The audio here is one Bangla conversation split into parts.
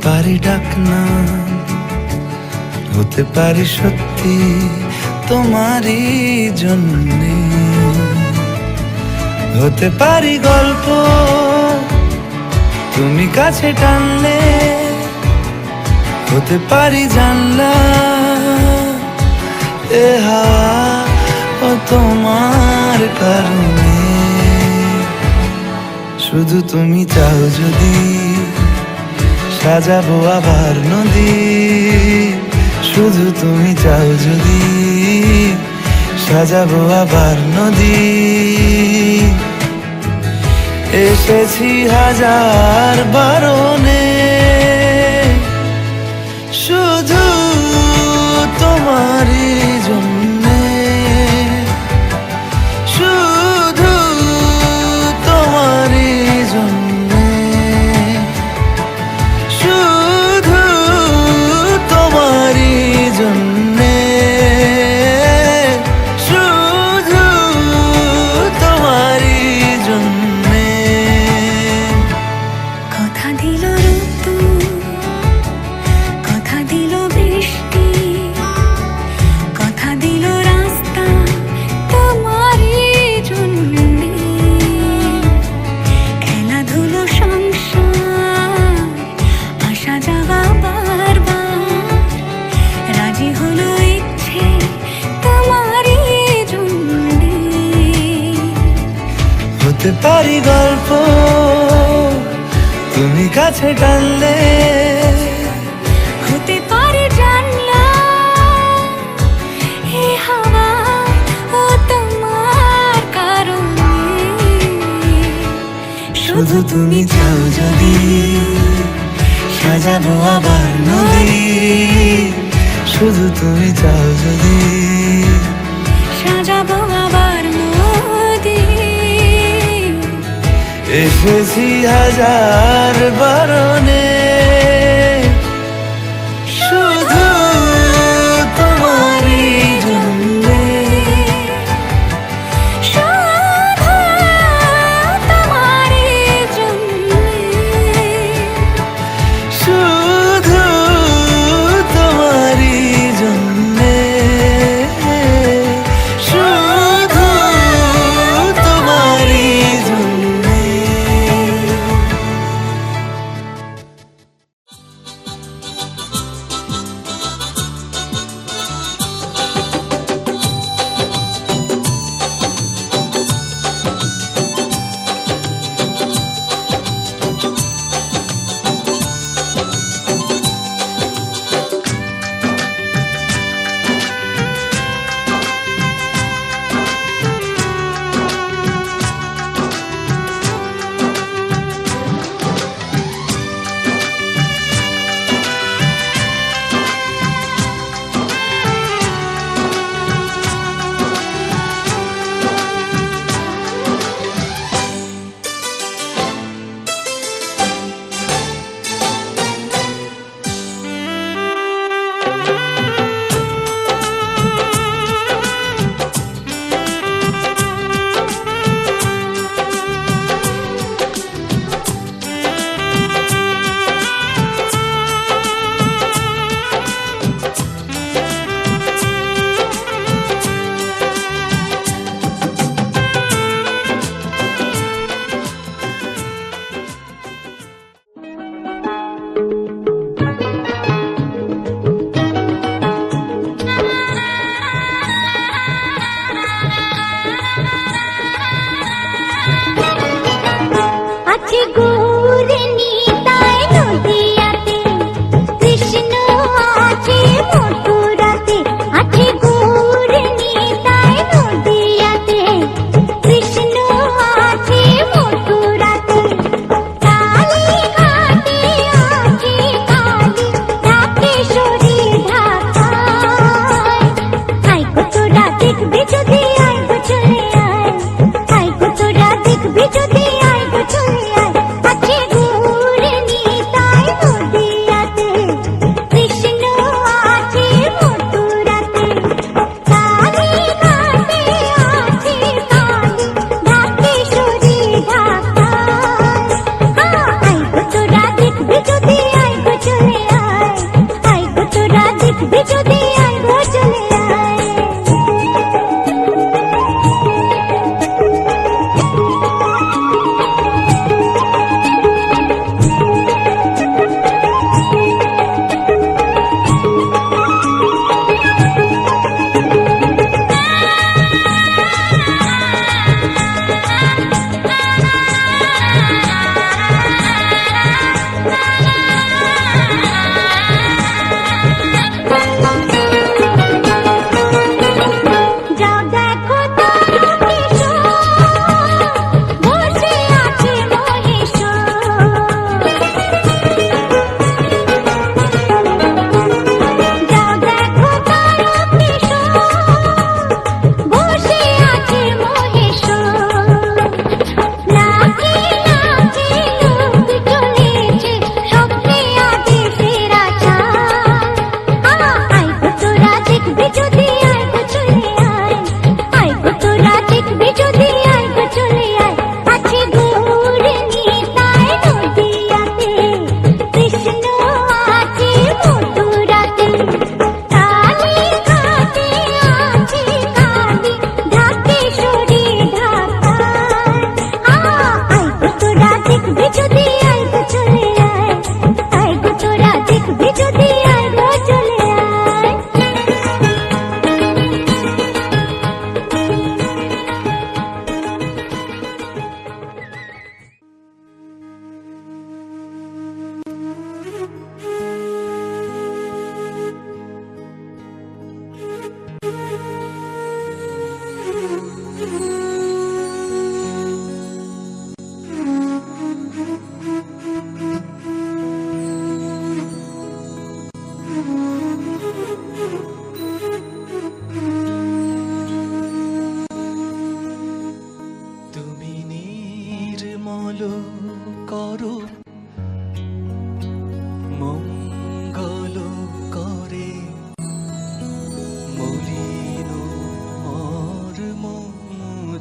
পারি ডাকনা, হতে পারি সত্যি তোমারই জন্যে, হতে পারি গল্প তুমি কাছে টানলে, হতে পারি জানলা এ হাওয়া ও তোমার কারণে। শুধু তুমি চাও যদি সাজাবো আবার নদী, শুধু তুমি চাও যদি সাজাবো আবার নদী। এসেছি হাজার বারণে, শুধু তোমারই জন্যে, শুধু তোমারই জন্যে, শুধু তোমারই জন্যে, শুধু তোমারই জন্যে। কথা দিল ঋতু, কথা দিল বৃষ্টি, কথা দিল রাস্তা তোমারই জন্যে। খেলাধুলো সংসার আসা যাওয়া বারবার, রাজি হলো ইচ্ছে তোমারই জন্যে। হতে পারি গল্প তুমি কাছে টানলে, হতে পারে জানলা এ হাওয়া ও তোমার কারণে। শুধু তুমি চাও যদি সাজাবো আবার নদী, শুধু তুমি চাও যদি সাজাবো আবার নদী। এসেছি হাজার বারণে, শুধু তোমারই জন্যে, শুধু তোমারই জন্যে, শুধু তোমারই জন্যে, শুধু তোমারই জন্যে।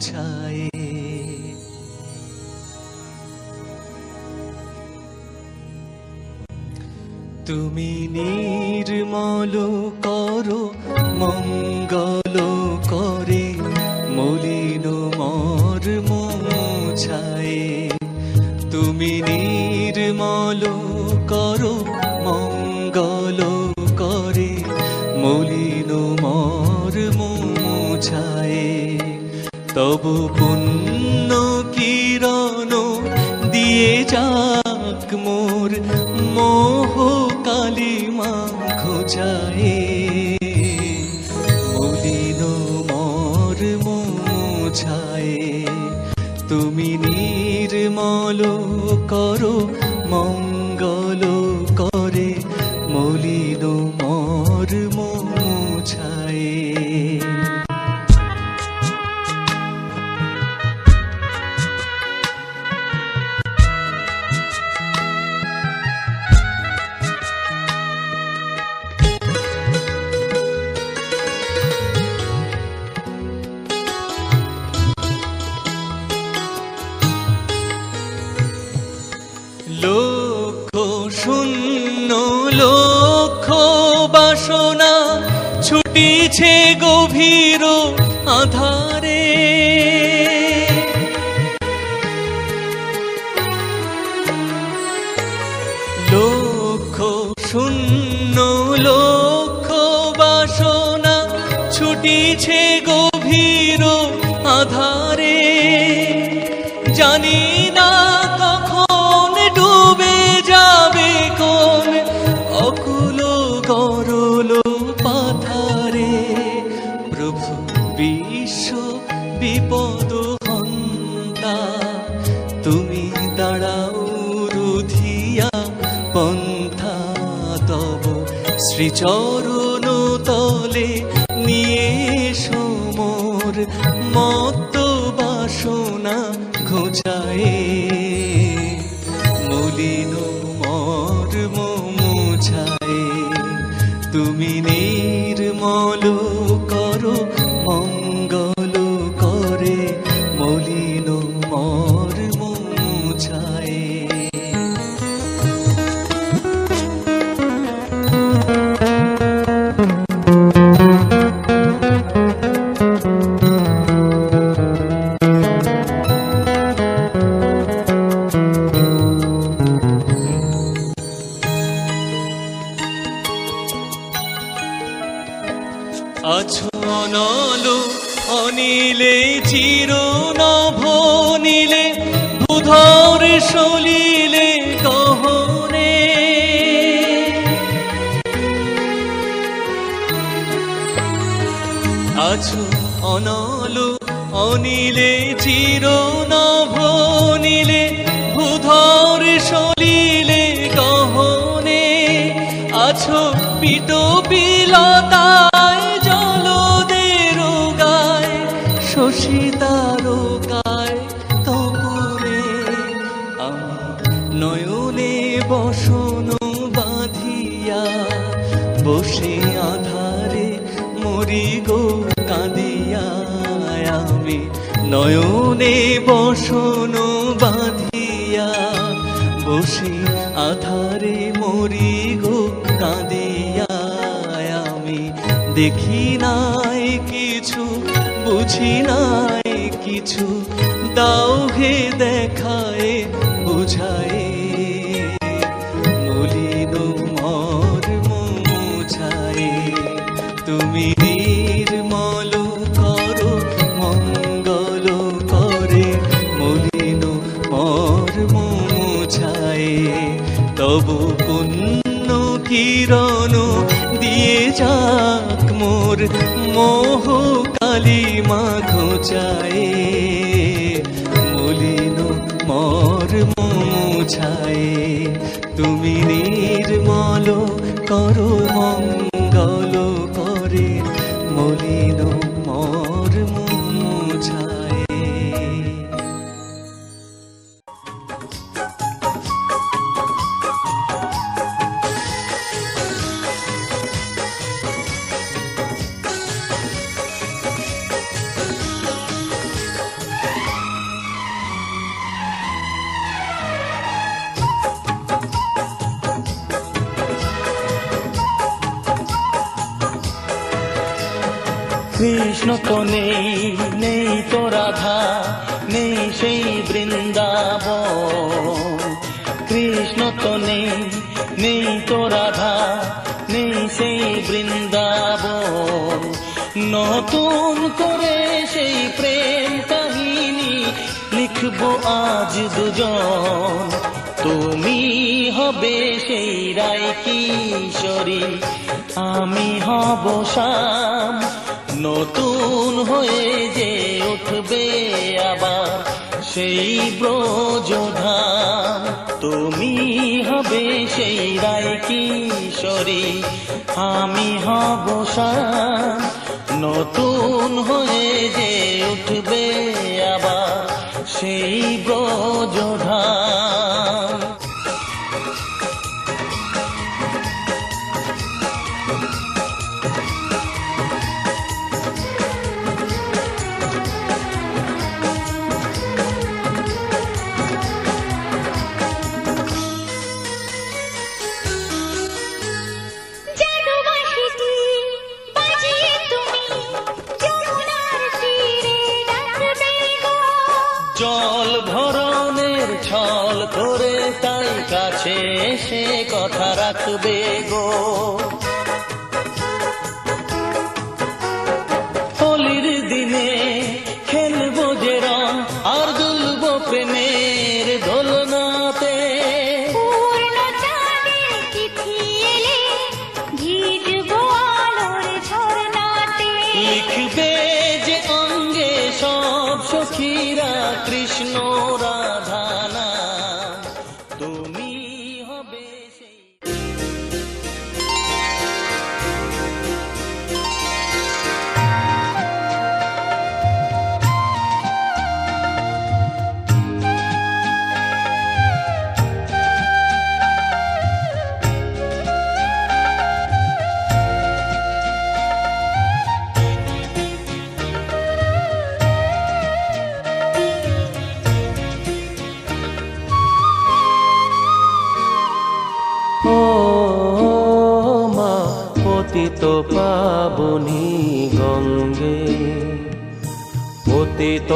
মুছায়ে। তুমি নির্মল করো মঙ্গল করে মলিন মর্ম মুছায়ে। তুমি নির্মল করো মঙ্গল করে মলিন মর্ম মুছায়ে। তব পুণ্য কিরণ দিয়ে যাক মোর মোহ কালিমা ঘোচায়ে। মলিন মর্ম মুছায়ে। তুমি নির্মল করো মঙ্গল করে মলিন মর্ম মুছায়ে। লক্ষ শূন্য লক্ষ বাসনা ছুটিছে গভীর আধারে। লক্ষ শূন্য লক্ষ বাসনা ছুটিছে গভীর আধারে। জানি না কখন ডুবে যাবে কোন অকুল গরল পাথারে। প্রভু বিশ্ব বিপদ হন্তা তুমি দাঁড়াও রুধিয়া পন্থা। তব শ্রীচরণ তলে নিয়ে সমর মত বাসনা ঘোচায়ে। মলিন মর্ম মুছায়ে। তুমি নির্মল করো মঙ্গল করে মলিন মর্ম মুছায়ে। আছো অনল অনিলে চির নভ নীলে ভূধর সলিলে গহনে। আছো অনল অনিলে চির নভ নীলে ভূধর সলিলে গহনে। আছো পিত বিলতায় জলদের গায় শশী তারকায় তপনে। আমি নয়নে বসন বাঁধিয়া বসে আধারে মরি গো কাঁদিয়া। আমি নয়নে বসন বাঁধিয়া বসে আধারে মরি গো কাঁদিয়া। আমি দেখি নাই কিছু বুঝি নাই কিছু দাও হে দেখায় বুঝায়। মলিন মর্ম মুছায়ে। তুমি নির্মল করো মঙ্গল করে মলিন মর্ম মুছায়ে। তব পুণ্য কিরণ দিয়ে যাক মোর মোহ কালিমা ঘোচায়ে। মলিন মর্ম মুছায়ে। তুমি নির্মল করো মঙ্গল করে মলিন মর্ম মুছায়ে। কৃষ্ণ তো নেই, নেই তো রাধা, নেই সেই বৃন্দাবন। কৃষ্ণ তো নেই, নেই তো রাধা, নেই সেই বৃন্দাবন। নতুন করে সেই প্রেম কাহিনী লিখবো আজ দুজন। তুমি হবে সেই রায় কিশোরী, আমি হব শ্যাম। নতুন হয়ে যে উঠবে আবার সেই ব্রজধাম। তুমি হবে সেই রায় কিশোরী, আমি হব শ্যাম। নতুন হয়ে যে উঠবে আবার সেই ব্রজধাম। জাদু বাঁশিটি বাজিয়ে তুমি যমুনার তীরে ডাকবে গো। জল ভরণের ছল করে তাই কাছে এসে কথা রাখবে গো। হোলির দিনে খেলবো যে রং, আর দুলবো প্রেমের দোলনাতে। পূর্ণ চাঁদের তিথি এলে ভিজবো আলোর ঝরনাতে। লিখবে যে অঙ্গে সব সখীরা কৃষ্ণ রাধা নাম। তুমি হবে সেই ও মা পতিত পাবনী গঙ্গে, পতিত